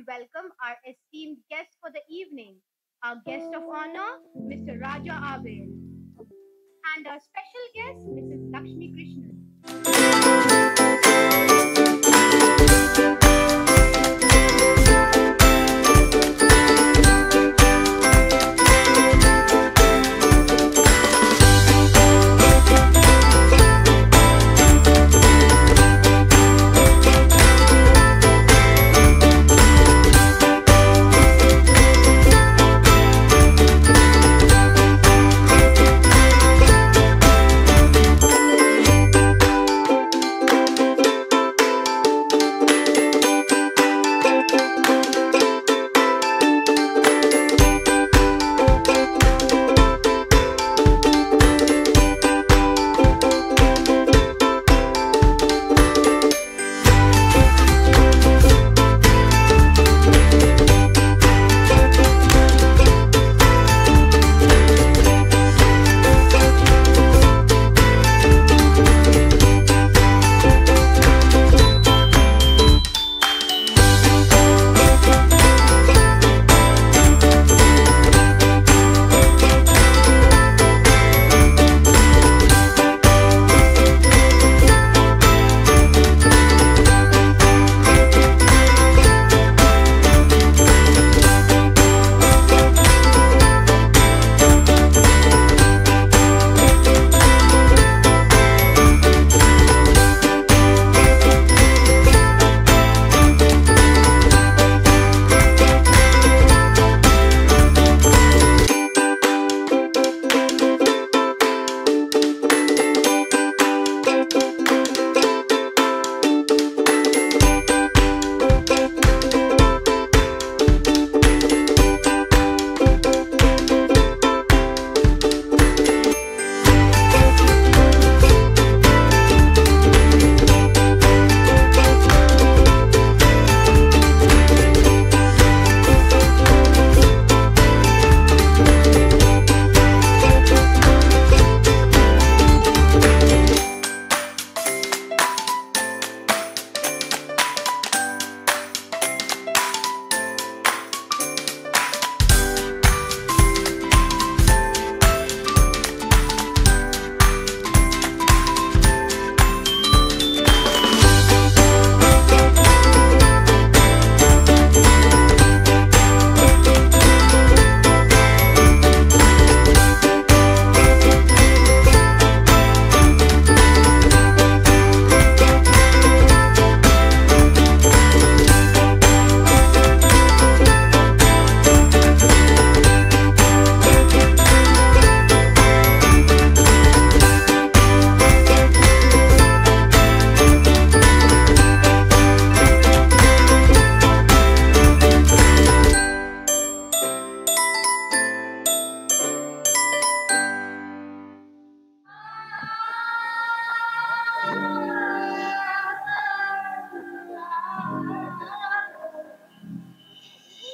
welcome our esteemed guest for the evening, our guest of honor, Mr. Raja Abil, and our special guest, Mrs. Lakshmi Krishnan.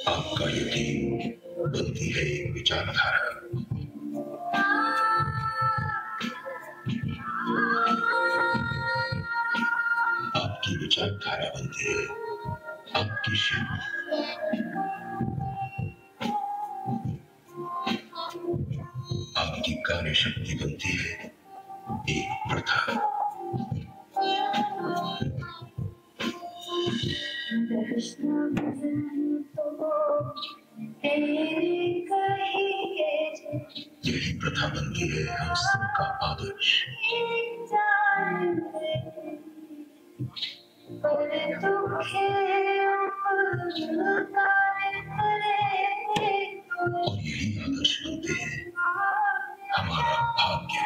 आपका यकीन बनती है एक विचारधारा। आपकी विचारधारा बनती है आपकी शिव। आपकी कार्य शक्ति बनती है एक प्रथा। यही प्रथा बनती है हम सबका आदर्श। और यही आदर्श बनते हैं हमारा भाग्य।